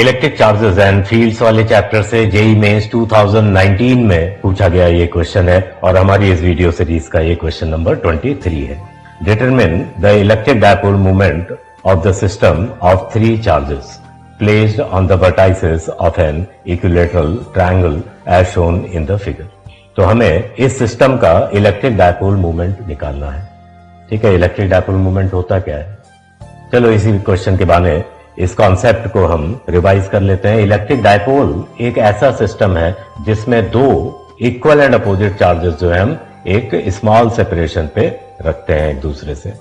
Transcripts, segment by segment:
Electric charges and fields वाले chapter से JEE mains 2019 में पूछा गया ये क्वेश्चन है और हमारी इस वीडियो सीरीज का ये क्वेश्चन नंबर 23 है। Determine the electric dipole movement of the system of 3 charges placed on the vertices of an equilateral triangle as shown in the figure. तो हमें इस सिस्टम का इलेक्ट्रिक डायपोल मूवमेंट निकालना है। ठीक है, इलेक्ट्रिक डायपोल मूवमेंट होता क्या है? चलो इसी क्वेश्चन के बारे इस कॉन्सेप्ट को हम रिवाइज कर लेते हैं। इलेक्ट्रिक डायपोल एक ऐसा सिस्टम है जिसमें 2 इक्वल एंड अपोजिट चार्जेस जो है हम एक स्मॉल सेपरेशन पे रखते हैं एक दूसरे से,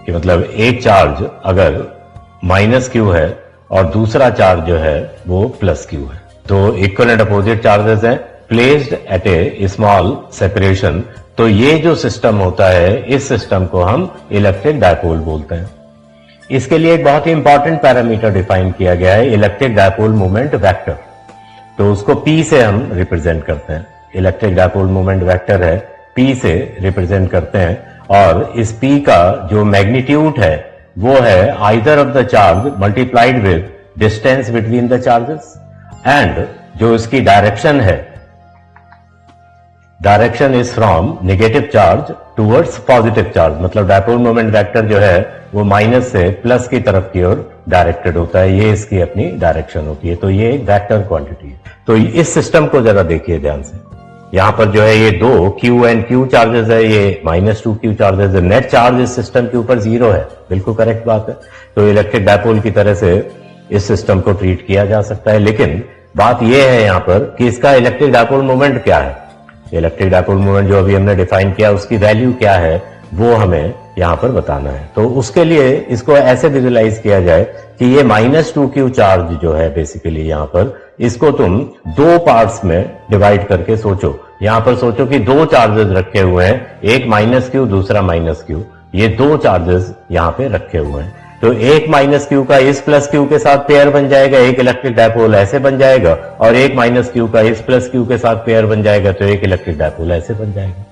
कि मतलब एक चार्ज अगर -q है और दूसरा चार्ज जो है वो +q है, तो इक्वल एंड अपोजिट चार्जेस हैं placed at A small separation. तो ये जो सिस्टम होता है, इस सिस्टम को हम इलेक्ट्रिक डायपोल बोलते हैं। इसके लिए एक बहुत ही इंपॉर्टेंट पैरामीटर डिफाइन किया गया है, इलेक्ट्रिक डायपोल मोमेंट वेक्टर। तो उसको P से हम रिप्रेजेंट करते हैं। इलेक्ट्रिक डायपोल मोमेंट वेक्टर है, P से रिप्रेजेंट करते हैं और इस P का जो मैग्नीट्यूड है वो है either of the charge multiplied with distance between the charges, and जो इसकी डायरेक्शन है, direction is from negative charge towards positive charge. मतलब डायपोल मोमेंट वेक्टर जो है वो माइनस से प्लस की तरफ की ओर डायरेक्टेड होता है, ये इसकी अपनी डायरेक्शन होती है। तो ये एक वेक्टर क्वांटिटी है। तो इस सिस्टम को जरा देखिए ध्यान से। यहां पर जो है ये 2 Q एंड Q चार्जेस है, ये -2Q चार्जेस है। नेट चार्ज इस सिस्टम के ऊपर 0 है, बिल्कुल करेक्ट बात है। तो इलेक्ट्रिक डायपोल की तरह से इस सिस्टम को ट्रीट किया जा सकता है। लेकिन बात यह है यहां पर कि इसका इलेक्ट्रिक डायपोल मोमेंट क्या है। इलेक्ट्रिक डायपोल मोमेंट जो अभी हमने डिफाइन किया उसकी वैल्यू क्या है वो हमें यहां पर बताना है। तो उसके लिए इसको ऐसे विजुलाइज किया जाए कि ये -2Q चार्ज जो है बेसिकली यहां पर, इसको तुम 2 पार्ट्स में डिवाइड करके सोचो। यहां पर सोचो कि 2 चार्जेस रखे हुए हैं, एक -q दूसरा -q, ये 2 चार्जेस यहां पे रखे हुए हैं। तो एक -q का इस +q के साथ पेयर बन जाएगा, एक इलेक्ट्रिक डायपोल ऐसे बन जाएगा, और एक -q का इस +q के साथ पेयर बन जाएगा, तो एक इलेक्ट्रिक डायपोल ऐसे बन जाएगा।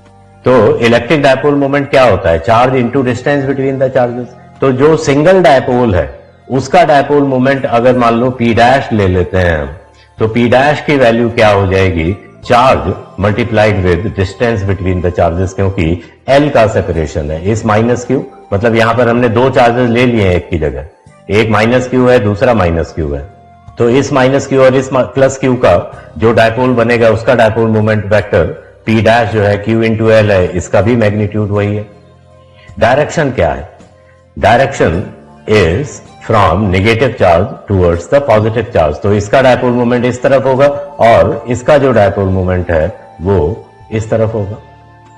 तो इलेक्ट्रिक डायपोल मोमेंट क्या होता है? Charge into distance between the charges. तो जो सिंगल डायपोल है उसका डायपोल मोमेंट अगर मान लो P' ले लेते हैं हम, तो P' की वैल्यू क्या हो जाएगी? Charge multiplied with distance between the charges, क्योंकि L का सेपरेशन है। इस -q मतलब यहां पर हमने 2 चार्जेस ले लिए हैं एक की जगह, एक -q है दूसरा -q है। तो इस -q और इस +q का जो डायपोल बनेगा उसका डायपोल मोमेंट वेक्टर P' जो है Q इंटू L है, इसका भी मैग्नीट्यूड वही है। डायरेक्शन क्या है? Direction is from negative charge towards the positive charge. तो इसका डायपोल मोमेंट इस तरफ होगा और इसका जो डायपोल मोमेंट है वो इस तरफ होगा।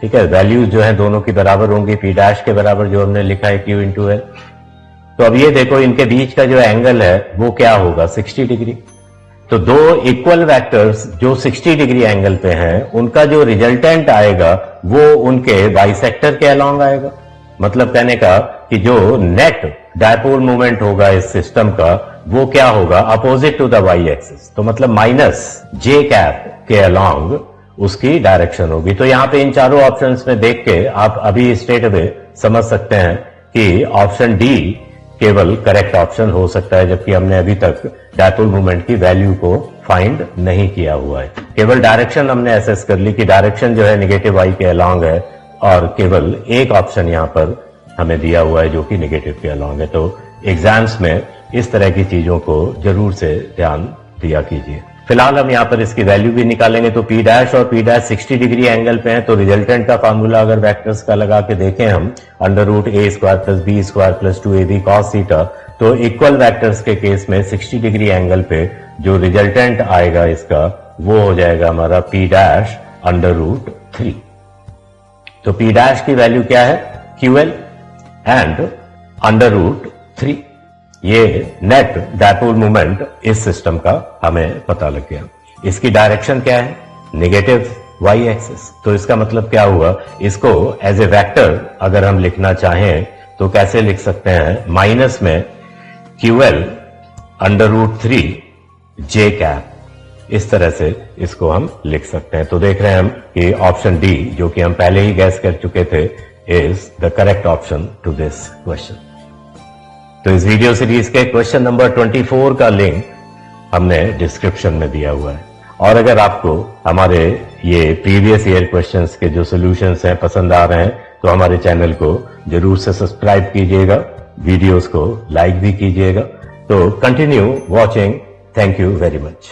ठीक है, वैल्यूज जो है दोनों की बराबर होंगी, P' के बराबर जो हमने लिखा है Q इंटू L। तो अब ये देखो इनके बीच का जो एंगल है वो क्या होगा? 60 डिग्री। तो 2 इक्वल वेक्टर्स जो 60 डिग्री एंगल पे हैं, उनका जो रिजल्टेंट आएगा वो उनके बाइसेक्टर के अलोंग आएगा। मतलब कहने का कि जो नेट डायपोल मोमेंट होगा इस सिस्टम का वो क्या होगा? Opposite to the Y axis. तो मतलब -j के अलोंग उसकी डायरेक्शन होगी। तो यहां पे इन चारों ऑप्शंस में देख के आप अभी स्ट्रेट अवे समझ सकते हैं कि ऑप्शन डी केवल करेक्ट ऑप्शन हो सकता है, जबकि हमने अभी तक डायपोल मोमेंट की वैल्यू को फाइंड नहीं किया हुआ है। केवल डायरेक्शन हमने एसेस कर ली कि डायरेक्शन जो है नेगेटिव वाई के अलोंग है, और केवल एक ऑप्शन यहां पर हमें दिया हुआ है जो कि नेगेटिव के अलोंग है। तो एग्जाम्स में इस तरह की चीजों को जरूर से ध्यान दिया कीजिए। फिलहाल हम यहां पर इसकी वैल्यू भी निकालेंगे। तो P' और P' 60 डिग्री एंगल पे हैं, तो रिजल्टेंट का फार्मूला अगर वेक्टर्स का लगा के देखें हम, √a² + b² + 2ab cos theta, तो इक्वल वेक्टर्स के केस में 60 डिग्री एंगल पे जो रिजल्टेंट आएगा इसका वो हो जाएगा हमारा P' √3। तो P' की वैल्यू क्या है? QL and √3। ये नेट डायपोल मोमेंट इस सिस्टम का हमें पता लग गया। इसकी डायरेक्शन क्या है? Negative Y axis. तो इसका मतलब क्या हुआ? इसको एज ए वेक्टर अगर हम लिखना चाहें तो कैसे लिख सकते हैं? माइनस में QL √3 j, इस तरह से इसको हम लिख सकते हैं। तो देख रहे हैं हम कि ऑप्शन डी, जो कि हम पहले ही गैस कर चुके थे, is the correct option to this question. तो इस वीडियो सीरीज के क्वेश्चन नंबर 24 का लिंक हमने डिस्क्रिप्शन में दिया हुआ है। और अगर आपको हमारे ये प्रीवियस ईयर क्वेश्चंस के जो सॉल्यूशंस हैं पसंद आ रहे हैं तो हमारे चैनल को जरूर से सब्सक्राइब कीजिएगा, वीडियोस को लाइक भी कीजिएगा। तो continue watching. Thank you very much.